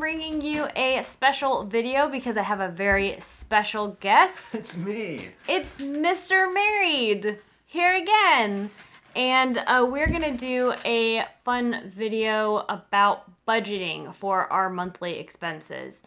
bringing you a special video because I have a very special guest. It's me. It's Mr. Married here again. And we're going to do a fun video about budgeting for our monthly expenses.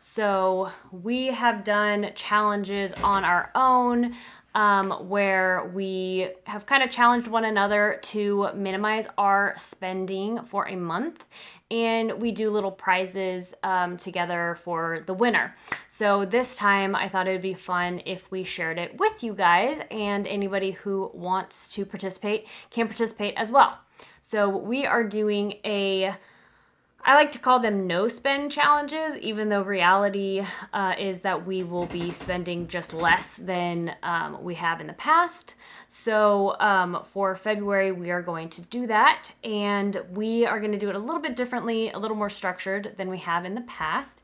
So we have done challenges on our own where we have kind of challenged one another to minimize our spending for a month, and we do little prizes together for the winner. So this time I thought it would be fun if we shared it with you guys, and anybody who wants to participate can participate as well. So we are doing I like to call them no spend challenges, even though reality is that we will be spending just less than we have in the past. So for February, we are going to do that, and we are going to do it a little bit differently, a little more structured than we have in the past.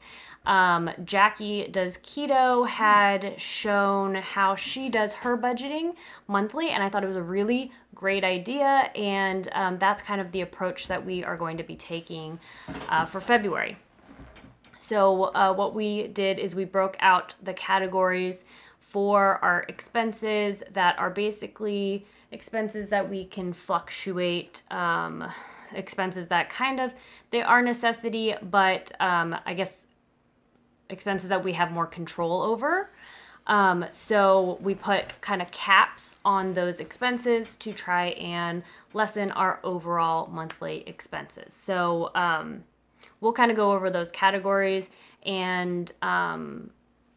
Jackie Does Keto had shown how she does her budgeting monthly, and I thought it was a really great idea, and that's kind of the approach that we are going to be taking for February. So what we did is we broke out the categories for our expenses that are basically expenses that we can fluctuate, expenses that they are necessity, but I guess expenses that we have more control over. So we put kind of caps on those expenses to try and lessen our overall monthly expenses. So we'll kind of go over those categories and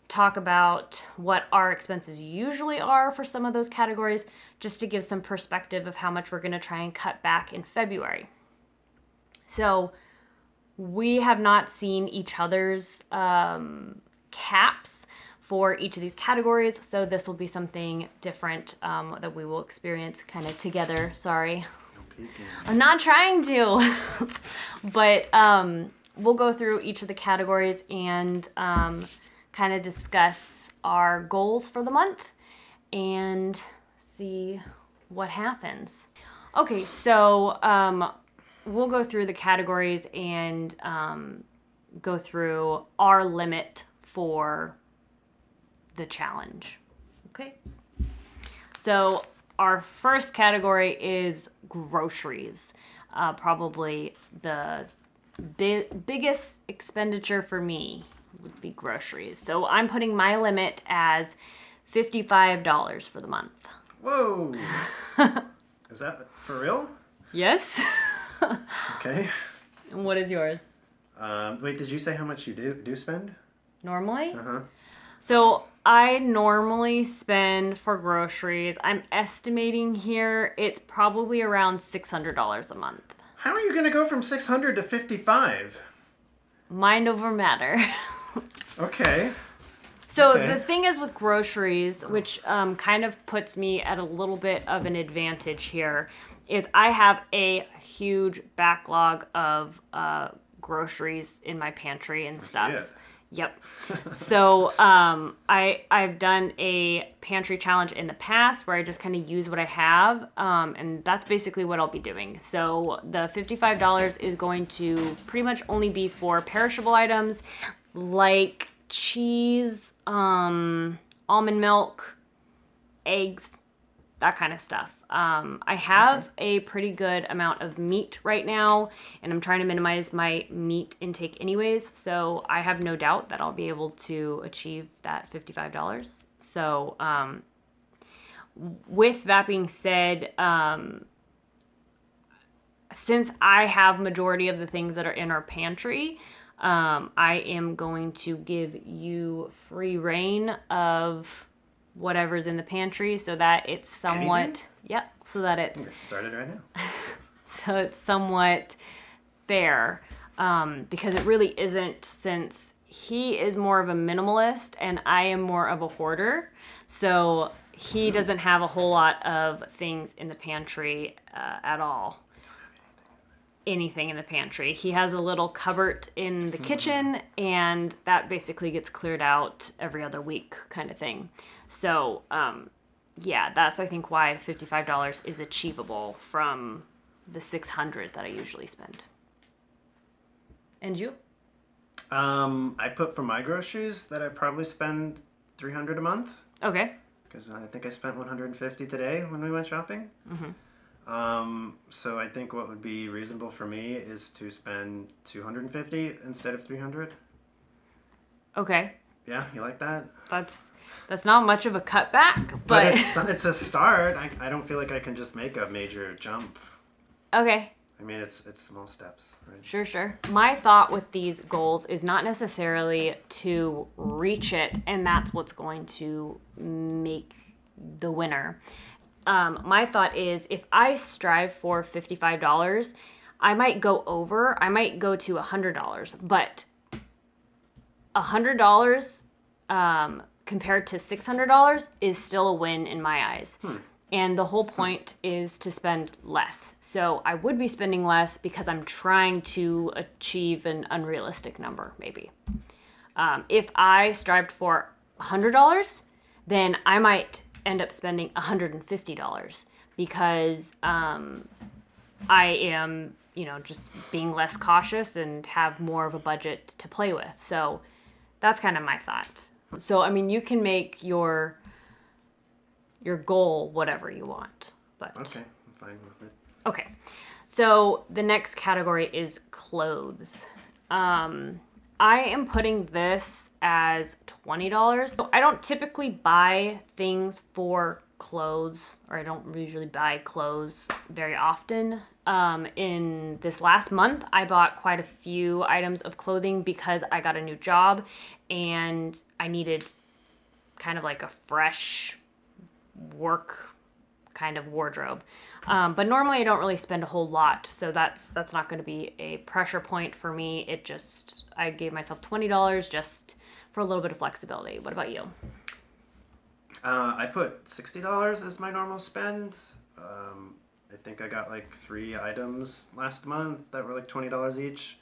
talk about what our expenses usually are for some of those categories, just to give some perspective of how much we're going to try and cut back in February. So we have not seen each other's caps for each of these categories, so this will be something different that we will experience kind of together. Sorry. I'm not trying to. But we'll go through each of the categories and kind of discuss our goals for the month and see what happens. Okay, so we'll go through the categories and go through our limit for the challenge. Okay. So our first category is groceries. Probably the biggest expenditure for me would be groceries. So I'm putting my limit as $55 for the month. Whoa! Is that for real? Yes. Okay. And what is yours? Wait, did you say how much you do spend? Normally? Uh-huh. So I normally spend for groceries, I'm estimating here, it's probably around $600 a month. How are you going to go from 600 to 55? Mind over matter. Okay. So Okay. the thing is with groceries, which kind of puts me at a little bit of an advantage here, is I have a huge backlog of groceries in my pantry and stuff. I see it. Yep. So I've done a pantry challenge in the past where I just kind of use what I have, and that's basically what I'll be doing. So the $55 is going to pretty much only be for perishable items like cheese, almond milk, eggs, that kind of stuff. I have a pretty good amount of meat right now, and I'm trying to minimize my meat intake anyways, so I have no doubt that I'll be able to achieve that $55. So with that being said, since I have majority of the things that are in our pantry, I am going to give you free reign of whatever's in the pantry so that it's somewhat... Anything? Yep, so that it's... Get started right now. So it's somewhat fair, because it really isn't, since he is more of a minimalist and I am more of a hoarder. So he doesn't have a whole lot of things in the pantry at all. Anything in the pantry. He has a little cupboard in the kitchen, and that basically gets cleared out every other week kind of thing. So yeah, that's I think why $55 is achievable from the $600 that I usually spend. And you? I put for my groceries that I probably spend 300 a month Okay. because I think I spent 150 today when we went shopping. Mm-hmm. So I think what would be reasonable for me is to spend 250 instead of 300. Okay. Yeah, you like that? That's not much of a cutback, But but it's a start. I don't feel like I can just make a major jump. okay. I mean, it's small steps, right? Sure, sure. My thought with these goals is not necessarily to reach it, and that's what's going to make the winner. My thought is if I strive for $55, I might go over, I might go to $100, but $100 compared to $600 is still a win in my eyes. And the whole point is to spend less. So I would be spending less because I'm trying to achieve an unrealistic number, maybe. If I strived for $100, then I might end up spending $150 because I am, just being less cautious and have more of a budget to play with. So that's kind of my thought. So, I mean, you can make your goal whatever you want. But Okay, I'm fine with it. okay. So the next category is clothes. I am putting this as $20. So I don't typically buy things for clothes, or I don't usually buy clothes very often. In this last month, I bought quite a few items of clothing because I got a new job and I needed kind of like a fresh work kind of wardrobe. But normally I don't really spend a whole lot, so that's not going to be a pressure point for me. I gave myself $20 just for a little bit of flexibility. What about you? I put $60 as my normal spend. I think I got like 3 items last month that were like $20 each.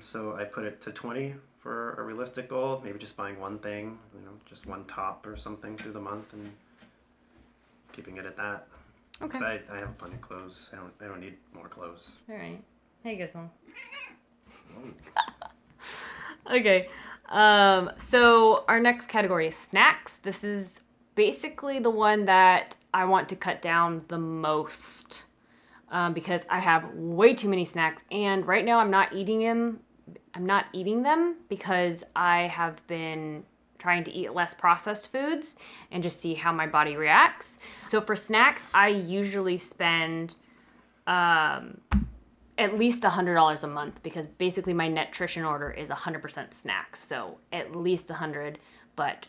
So I put it to 20 for a realistic goal. Maybe just buying one thing, just one top or something through the month and keeping it at that. Okay. 'Cause I have plenty of clothes. I don't need more clothes. All right. Hey, guess one. Oh. Okay. So our next category is snacks. This is basically the one that I want to cut down the most because I have way too many snacks, and right now I'm not eating them. I'm not eating them because I have been trying to eat less processed foods and just see how my body reacts. So for snacks, I usually spend at least $100 a month because basically my nutrition order is 100% snacks. So at least 100, but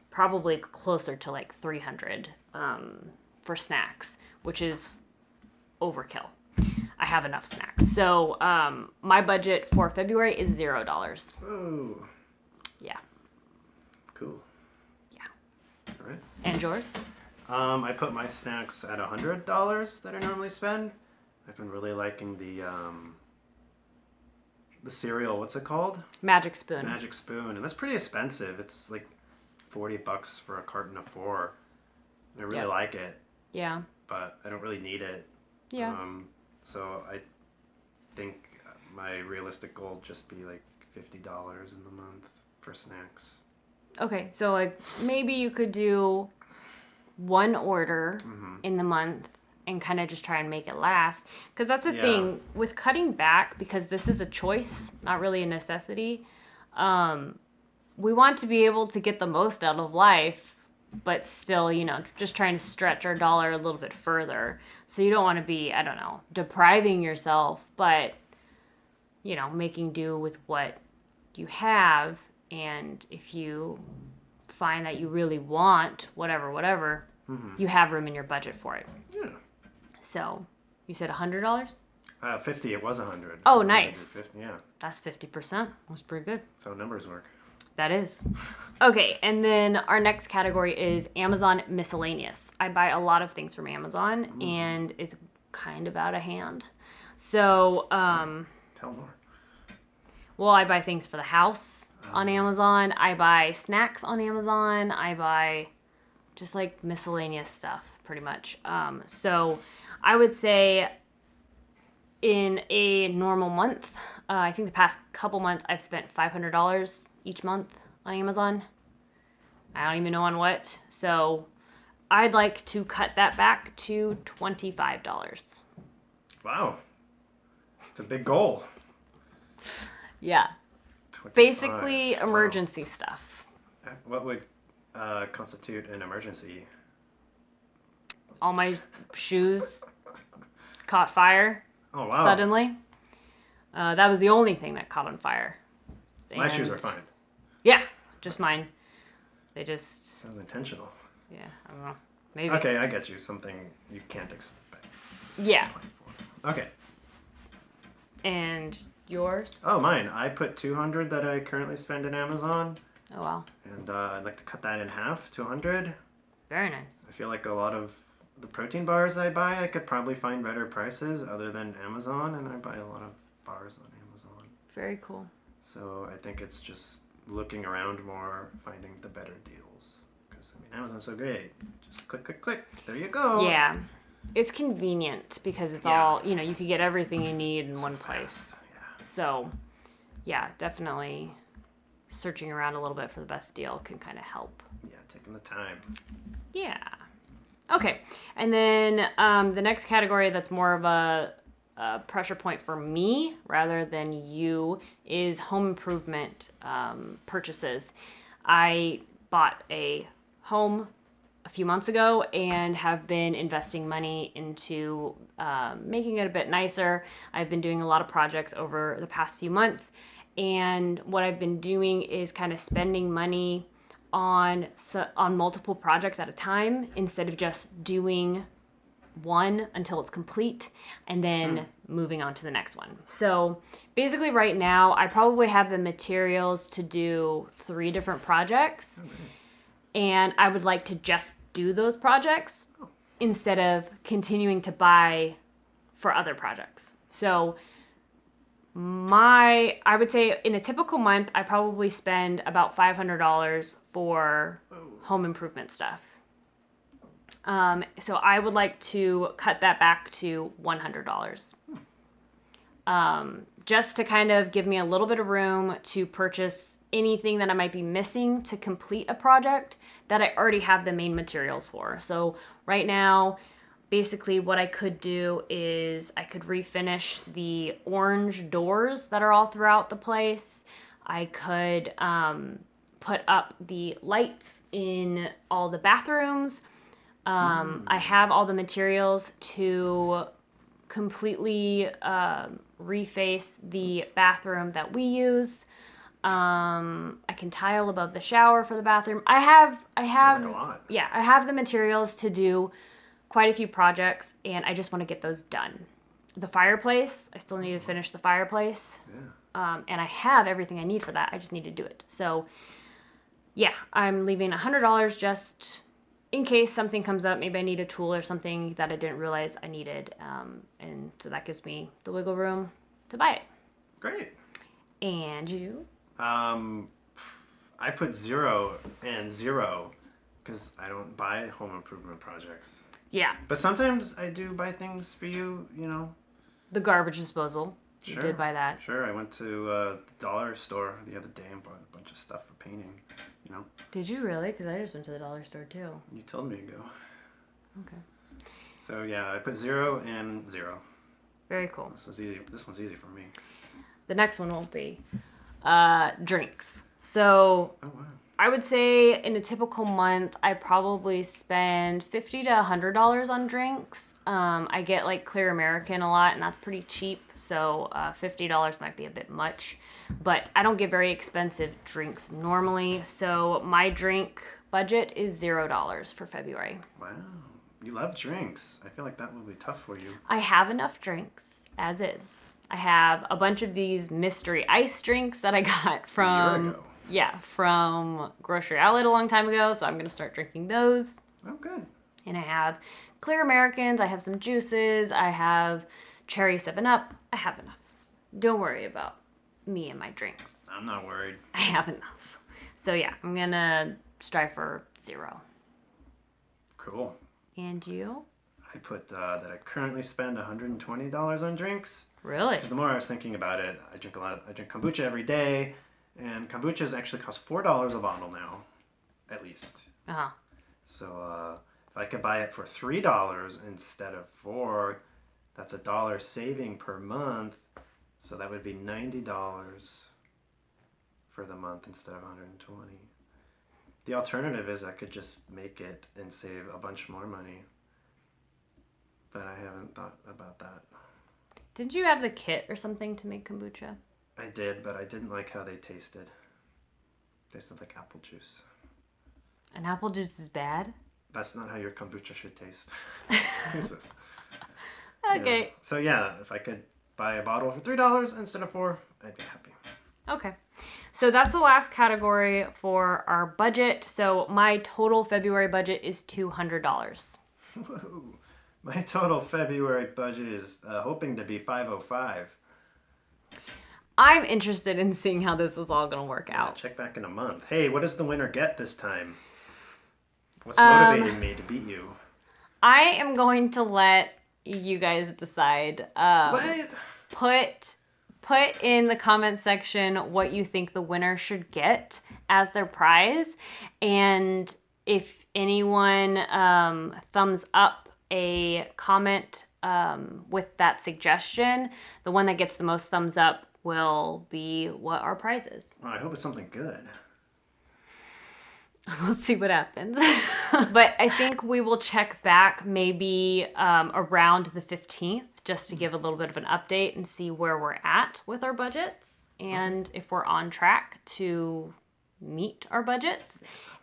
probably closer to like 300 for snacks, which is overkill. I have enough snacks. So my budget for February is $0. Oh. Yeah. Cool. Yeah. All right. And yours? I put my snacks at $100 that I normally spend. I've been really liking the cereal. What's it called? Magic Spoon. Magic Spoon, and that's pretty expensive. It's like $40 for a carton of 4. I really like it. Yeah. But I don't really need it. Yeah. So I think my realistic goal would just be like $50 in the month for snacks. Okay, so like maybe you could do one order in the month and kind of just try and make it last. Because that's the thing with cutting back, because this is a choice, not really a necessity. We want to be able to get the most out of life, but still, just trying to stretch our dollar a little bit further. So you don't want to be, I don't know, depriving yourself, but, making do with what you have. And if you find that you really want whatever, you have room in your budget for it. Yeah. So, you said $100? 50. It was 100. Oh, nice. 50, yeah. That's 50%. That's pretty good. That's how numbers work. That is. Okay, and then our next category is Amazon miscellaneous. I buy a lot of things from Amazon, and it's kind of out of hand. So, Tell more. well, I buy things for the house on Amazon. I buy snacks on Amazon. I buy just like miscellaneous stuff, pretty much. So I would say in a normal month, I think the past couple months I've spent $500 each month on Amazon. I don't even know on what. So I'd like to cut that back to $25. Wow. It's a big goal. Yeah. 25. Basically, Wow. emergency stuff. What would constitute an emergency? All my shoes caught fire Oh, wow. suddenly. That was the only thing that caught on fire. My shoes are fine. Yeah, just mine. They just... Sounds intentional. Yeah, I don't know. Maybe. Okay, I get you. Something you can't expect. Yeah. 24. Okay. And yours? Oh, mine. I put 200 that I currently spend in Amazon. Oh, wow. And I'd like to cut that in half to 100. Very nice. I feel like a lot of the protein bars I buy, I could probably find better prices other than Amazon, and I buy a lot of bars on Amazon. Very cool. So I think it's just looking around more, finding the better deals. Because, I mean, Amazon's so great. Just click, click, click. There you go. Yeah. It's convenient because it's all, you know, you could get everything you need in one place. Yeah. So, yeah, definitely searching around a little bit for the best deal can kind of help. Yeah, taking the time. Yeah. Okay. And then the next category that's more of a pressure point for me rather than you is home improvement purchases. I bought a home a few months ago and have been investing money into making it a bit nicer. I've been doing a lot of projects over the past few months, and what I've been doing is kind of spending money on multiple projects at a time instead of just doing one until it's complete and then moving on to the next one. So basically right now I probably have the materials to do 3 different projects. And I would like to just do those projects instead of continuing to buy for other projects. So I would say in a typical month, I probably spend about $500 for home improvement stuff. So I would like to cut that back to $100. Just to kind of give me a little bit of room to purchase anything that I might be missing to complete a project that I already have the main materials for. So right now, basically what I could do is I could refinish the orange doors that are all throughout the place. I could put up the lights in all the bathrooms. I have all the materials to completely reface the bathroom that we use. I can tile above the shower for the bathroom. I have Sounds like a lot. Yeah, I have the materials to do quite a few projects, and I just want to get those done. The fireplace, I still need to finish the fireplace. Yeah. And I have everything I need for that. I just need to do it. So, yeah, I'm leaving $100 just in case something comes up. Maybe I need a tool or something that I didn't realize I needed. And so that gives me the wiggle room to buy it. Great. And you? I put 0 and 0 because I don't buy home improvement projects. Yeah. But sometimes I do buy things for you, you know. The garbage disposal. Sure. You did buy that. Sure. I went to the dollar store the other day and bought a bunch of stuff for painting, you know. Did you really? Because I just went to the dollar store too. You told me to go. Okay. So yeah, I put 0 and 0. Very cool. This one's easy. This one's easy for me. The next one won't be. Drinks. So Oh wow. I would say in a typical month, I probably spend $50 to $100 on drinks. I get like Clear American a lot, and that's pretty cheap. So $50 might be a bit much. But I don't get very expensive drinks normally. So my drink budget is $0 for February. Wow. You love drinks. I feel like that will be tough for you. I have enough drinks as is. I have a bunch of these mystery ice drinks that I got from A year ago. Yeah, from Grocery Outlet a long time ago, so I'm going to start drinking those. Oh, good. And I have Clear Americans, I have some juices, I have Cherry 7-Up. I have enough. Don't worry about me and my drinks. I'm not worried. I have enough. So yeah, I'm going to strive for 0. Cool. And you? I put that I currently spend $120 on drinks. Really? Because the more I was thinking about it, I drink kombucha every day, and kombuchas actually cost $4 a bottle now, at least. Uh-huh. So if I could buy it for $3 instead of 4, that's $1 saving per month. So that would be $90 for the month instead of 120. The alternative is I could just make it and save a bunch more money. But I haven't thought about that. Didn't you have the kit or something to make kombucha? I did, but I didn't like how they tasted. Tasted like apple juice. And apple juice is bad? That's not how your kombucha should taste. Jesus. Okay. Yeah. So yeah, if I could buy a bottle for $3 instead of 4, I'd be happy. Okay. So that's the last category for our budget. So my total February budget is $200. Whoa. My total February budget is hoping to be $505. I'm interested in seeing how this is all going to work Yeah, out. check back in a month. Hey, what does the winner get this time? What's motivating me to beat you? I am going to let you guys decide. What? Put in the comment section what you think the winner should get as their prize, and if anyone thumbs up a comment with that suggestion, the one that gets the most thumbs up will be what our prize is. Well, I hope it's something good. We'll see what happens. But I think we will check back maybe around the 15th just to give a little bit of an update and see where we're at with our budgets and if we're on track to meet our budgets.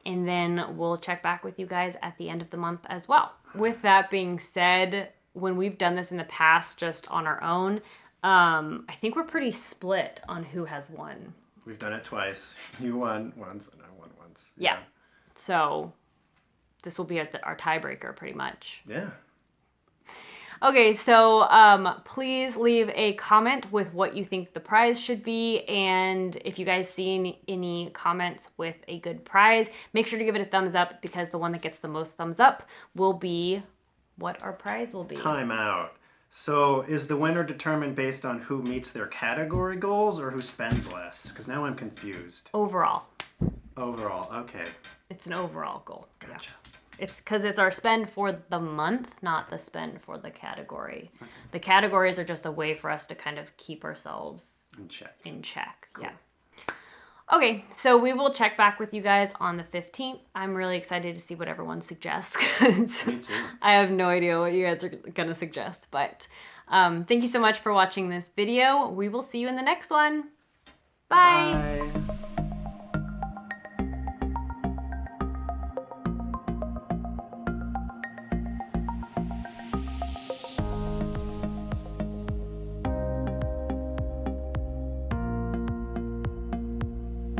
And then we'll check back with you guys at the end of the month as well. With that being said, when we've done this in the past just on our own, I think we're pretty split on who has won. We've done it twice. You won once and I won once. Yeah. So this will be our tiebreaker pretty much. Yeah. Okay, so please leave a comment with what you think the prize should be, and if you guys see any comments with a good prize, make sure to give it a thumbs up, because the one that gets the most thumbs up will be what our prize will be. Time out. So is the winner determined based on who meets their category goals or who spends less? Because now I'm confused. Overall. Overall, okay. It's an overall goal. Gotcha. Yeah. It's because it's our spend for the month, not the spend for the category. Okay. The categories are just a way for us to kind of keep ourselves in check. Cool. Yeah. Okay, so we will check back with you guys on the 15th. I'm really excited to see what everyone suggests. Me too. I have no idea what you guys are going to suggest, but thank you so much for watching this video. We will see you in the next one. Bye. Bye.